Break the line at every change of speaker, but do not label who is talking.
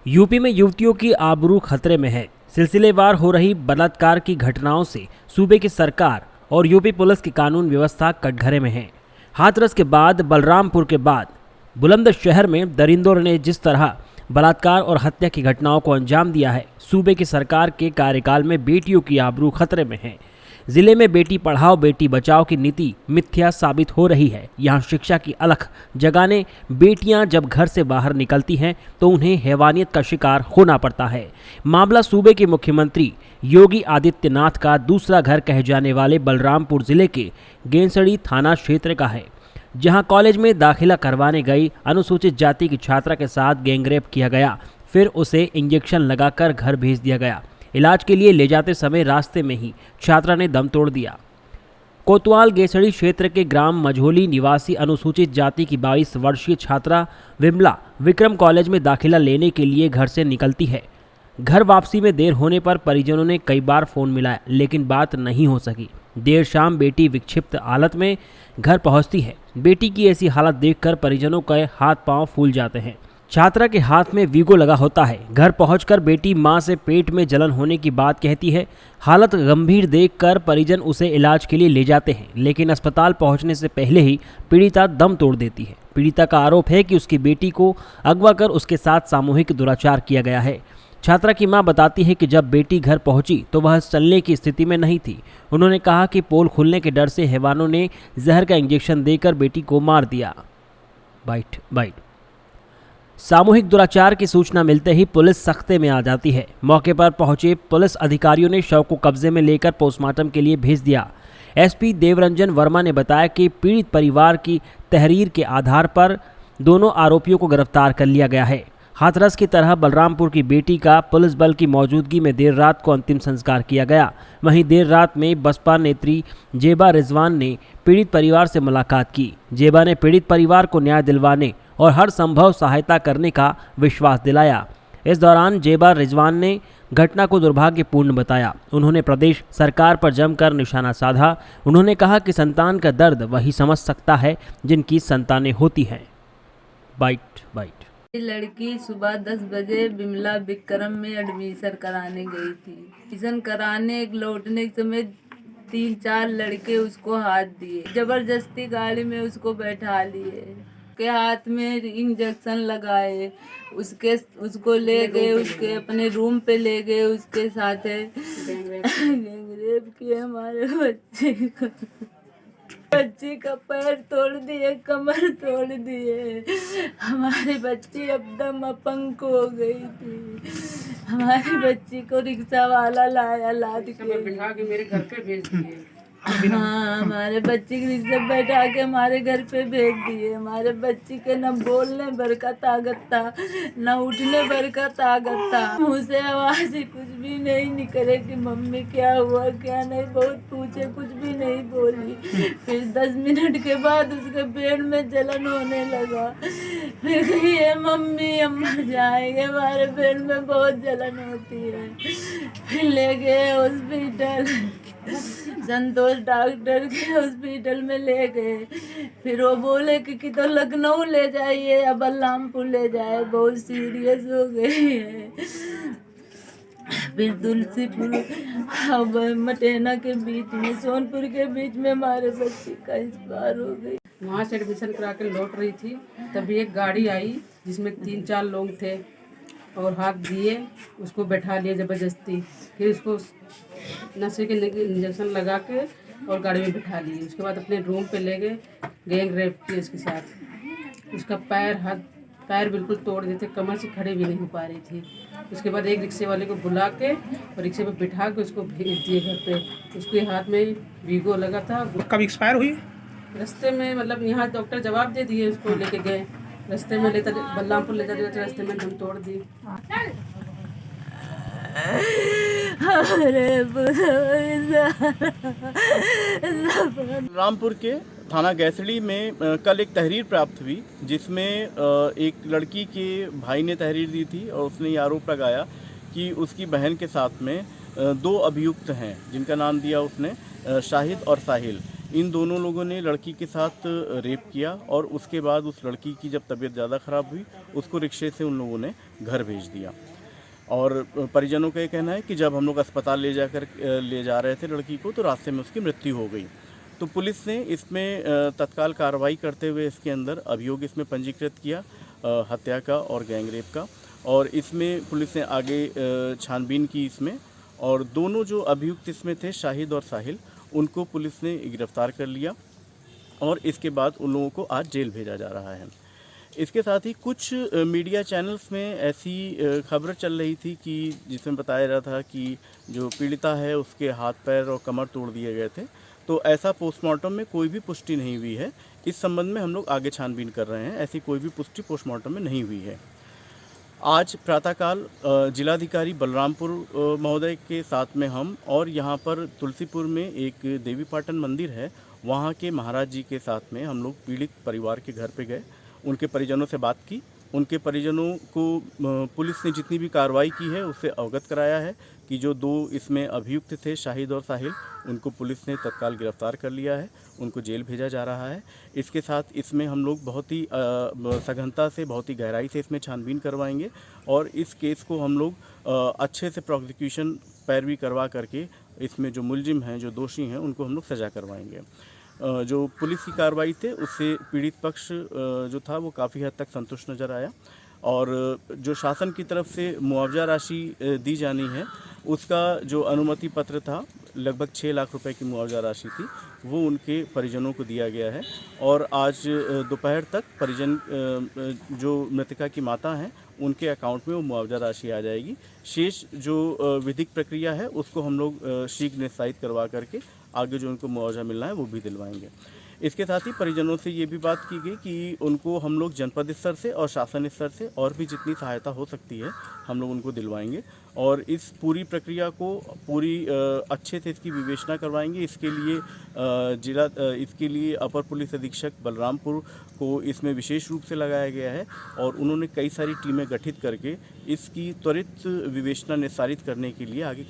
UP में युवतियों की आबरू खतरे में है। सिलसिलेवार हो रही बलात्कार की घटनाओं से सूबे की सरकार और यूपी पुलिस की कानून व्यवस्था कटघरे में है। हाथरस के बाद बलरामपुर के बाद बुलंदशहर में दरिंदों ने जिस तरह बलात्कार और हत्या की घटनाओं को अंजाम दिया है, सूबे की सरकार के कार्यकाल में बेटियों की आबरू खतरे में है। जिले में बेटी पढ़ाओ बेटी बचाओ की नीति मिथ्या साबित हो रही है। यहाँ शिक्षा की अलख जगाने बेटियां जब घर से बाहर निकलती हैं तो उन्हें हैवानियत का शिकार होना पड़ता है। मामला सूबे के मुख्यमंत्री योगी आदित्यनाथ का दूसरा घर कहे जाने वाले बलरामपुर जिले के गेंसड़ी थाना क्षेत्र का है, जहां कॉलेज में दाखिला करवाने गई अनुसूचित जाति की छात्रा के साथ गैंगरेप किया गया। फिर उसे इंजेक्शन लगाकर घर भेज दिया गया। इलाज के लिए ले जाते समय रास्ते में ही छात्रा ने दम तोड़ दिया। कोतवाल गेसड़ी क्षेत्र के ग्राम मझोली निवासी अनुसूचित जाति की 22 वर्षीय छात्रा विमला विक्रम कॉलेज में दाखिला लेने के लिए घर से निकलती है। घर वापसी में देर होने पर परिजनों ने कई बार फ़ोन मिलाया, लेकिन बात नहीं हो सकी। देर शाम बेटी विक्षिप्त हालत में घर पहुंचती है। बेटी की ऐसी हालत देखकर परिजनों के हाथ पांव फूल जाते हैं। छात्रा के हाथ में वीगो लगा होता है। घर पहुंचकर बेटी मां से पेट में जलन होने की बात कहती है। हालत गंभीर देखकर परिजन उसे इलाज के लिए ले जाते हैं, लेकिन अस्पताल पहुंचने से पहले ही पीड़िता दम तोड़ देती है। पीड़िता का आरोप है कि उसकी बेटी को अगवा कर उसके साथ सामूहिक दुराचार किया गया है। छात्रा की मां बताती है कि जब बेटी घर पहुंची तो वह चलने की स्थिति में नहीं थी। उन्होंने कहा कि पोल खुलने के डर से हैवानों ने जहर का इंजेक्शन देकर बेटी को मार दिया। बाइट सामूहिक दुराचार की सूचना मिलते ही पुलिस सख्ते में आ जाती है। मौके पर पहुंचे पुलिस अधिकारियों ने शव को कब्जे में लेकर पोस्टमार्टम के लिए भेज दिया। एसपी देवरंजन वर्मा ने बताया कि पीड़ित परिवार की तहरीर के आधार पर दोनों आरोपियों को गिरफ्तार कर लिया गया है। हाथरस की तरह बलरामपुर की बेटी का पुलिस बल की मौजूदगी में देर रात को अंतिम संस्कार किया गया। वहीं देर रात में बसपा नेत्री जेबा रिजवान ने पीड़ित परिवार से मुलाकात की। जेबा ने पीड़ित परिवार को न्याय दिलवाने और हर संभव सहायता करने का विश्वास दिलाया। इस दौरान जेबा रिजवान ने घटना को दुर्भाग्यपूर्ण बताया। उन्होंने प्रदेश सरकार पर जमकर निशाना साधा। उन्होंने कहा कि संतान का दर्द वही समझ सकता है जिनकी संतानें होती हैं। बाइट
लड़की सुबह 10 बजे बिमला विक्रम में एडमिशन कराने गई थी। एडमिशन कराने लौटने के समय 3-4 लड़के उसको हाथ दिए, जबरदस्ती गाड़ी में उसको बैठा लिए, के हाथ में इंजेक्शन लगाए, उसको ले गए, उसके अपने रूम पे ले गए, उसके साथ गैंगरेप किए। हमारे बच्ची का पैर तोड़ दिए, कमर तोड़ दिए। हमारी बच्ची एकदम अपंग हो गई थी। हमारी बच्ची को रिक्शा वाला लाया, लाद के बिठा के मेरे घर पे भेज दिए। हाँ, हमारे बच्ची की रिक्शा बैठा के हमारे घर पे भेज दिए। हमारे बच्ची के न बोलने भर का ताकत था, न उठने भर का ताकत था। मुँह से आवाज ही कुछ भी नहीं निकले कि मम्मी क्या हुआ क्या नहीं, बहुत पूछे, कुछ भी नहीं बोली। फिर 10 मिनट के बाद उसके पेट में जलन होने लगा। फिर कही मम्मी हम मर जाएंगे, हमारे पेट में बहुत जलन होती है। फिर ले गए हॉस्पिटल, संतोष डॉक्टर के हॉस्पिटल में ले गए। फिर वो बोले कि तो लखनऊ ले जाइए या बलरामपुर ले जाए, बहुत सीरियस हो गई है। फिर तुलसीपुर मटेना के बीच में, सोनपुर के बीच में हमारे बच्चे का इंतजार हो गई।
वहाँ से एडमिशन करा के लौट रही थी, तभी एक गाड़ी आई जिसमें 3-4 लोग थे और हाथ दिए, उसको बैठा लिया जबरदस्ती। फिर उसको नशे के इंजेक्शन लगा के और गाड़ी में बिठा लिए। उसके बाद अपने रूम पे ले गए, गैंग रेप किए उसके साथ। उसका पैर बिल्कुल तोड़ देते, कमर से खड़े भी नहीं हो पा रही थी। उसके बाद एक रिक्शे वाले को बुला के और रिक्शे पे बिठा के उसको भेज दिए घर पे। उसके हाथ में वीगो लगा था।
कब एक्सपायर हुई?
रास्ते में, मतलब यहाँ डॉक्टर जवाब दे दिए, उसको लेके गए। रास्ते में बलरामपुर ले जाते रास्ते में दम तोड़ दी।
रामपुर के थाना गैसड़ी में कल एक तहरीर प्राप्त हुई, जिसमें एक लड़की के भाई ने तहरीर दी थी और उसने ये आरोप लगाया कि उसकी बहन के साथ में 2 अभियुक्त हैं, जिनका नाम दिया उसने शाहिद और साहिल। इन दोनों लोगों ने लड़की के साथ रेप किया और उसके बाद उस लड़की की जब तबीयत ज़्यादा ख़राब हुई उसको रिक्शे से उन लोगों ने घर भेज दिया। और परिजनों का ये कहना है कि जब हम लोग अस्पताल ले जा रहे थे लड़की को तो रास्ते में उसकी मृत्यु हो गई। तो पुलिस ने इसमें तत्काल कार्रवाई करते हुए इसके अंदर अभियोग इसमें पंजीकृत किया हत्या का और गैंगरेप का, और इसमें पुलिस ने आगे छानबीन की इसमें, और दोनों जो अभियुक्त इसमें थे शाहिद और साहिल, उनको पुलिस ने गिरफ्तार कर लिया और इसके बाद उन लोगों को आज जेल भेजा जा रहा है। इसके साथ ही कुछ मीडिया चैनल्स में ऐसी खबर चल रही थी कि जिसमें बताया जा रहा था कि जो पीड़िता है उसके हाथ पैर और कमर तोड़ दिए गए थे, तो ऐसा पोस्टमार्टम में कोई भी पुष्टि नहीं हुई है। इस संबंध में हम लोग आगे छानबीन कर रहे हैं, ऐसी कोई भी पुष्टि पोस्टमार्टम में नहीं हुई है। आज प्रातःकाल जिलाधिकारी बलरामपुर महोदय के साथ में हम और यहाँ पर तुलसीपुर में एक देवीपाटन मंदिर है, वहाँ के महाराज जी के साथ में हम लोग पीड़ित परिवार के घर पे गए, उनके परिजनों से बात की। उनके परिजनों को पुलिस ने जितनी भी कार्रवाई की है उससे अवगत कराया है कि जो दो इसमें अभियुक्त थे शाहिद और साहिल, उनको पुलिस ने तत्काल गिरफ्तार कर लिया है, उनको जेल भेजा जा रहा है। इसके साथ इसमें हम लोग बहुत ही सघनता से, बहुत ही गहराई से इसमें छानबीन करवाएंगे और इस केस को हम लोग अच्छे से प्रोसिक्यूशन पैरवी करवा करके इसमें जो मुलजिम हैं, जो दोषी हैं, उनको हम लोग सज़ा करवाएंगे। जो पुलिस की कार्रवाई थे उससे पीड़ित पक्ष जो था वो काफ़ी हद तक संतुष्ट नज़र आया, और जो शासन की तरफ से मुआवजा राशि दी जानी है उसका जो अनुमति पत्र था, लगभग 6 लाख रुपए की मुआवजा राशि थी, वो उनके परिजनों को दिया गया है। और आज दोपहर तक परिजन जो मृतका की माता हैं उनके अकाउंट में वो मुआवजा राशि आ जाएगी। शेष जो विधिक प्रक्रिया है उसको हम लोग शीघ्र निस्तारित करवा करके आगे जो उनको मुआवजा मिलना है वो भी दिलवाएंगे। इसके साथ ही परिजनों से ये भी बात की गई कि उनको हम लोग जनपद स्तर से और शासन स्तर से और भी जितनी सहायता हो सकती है हम लोग उनको दिलवाएंगे, और इस पूरी प्रक्रिया को पूरी अच्छे से इसकी विवेचना करवाएंगे। इसके लिए अपर पुलिस अधीक्षक बलरामपुर को इसमें विशेष रूप से लगाया गया है, और उन्होंने कई सारी टीमें गठित करके इसकी त्वरित विवेचना निस्तारित करने के लिए आगे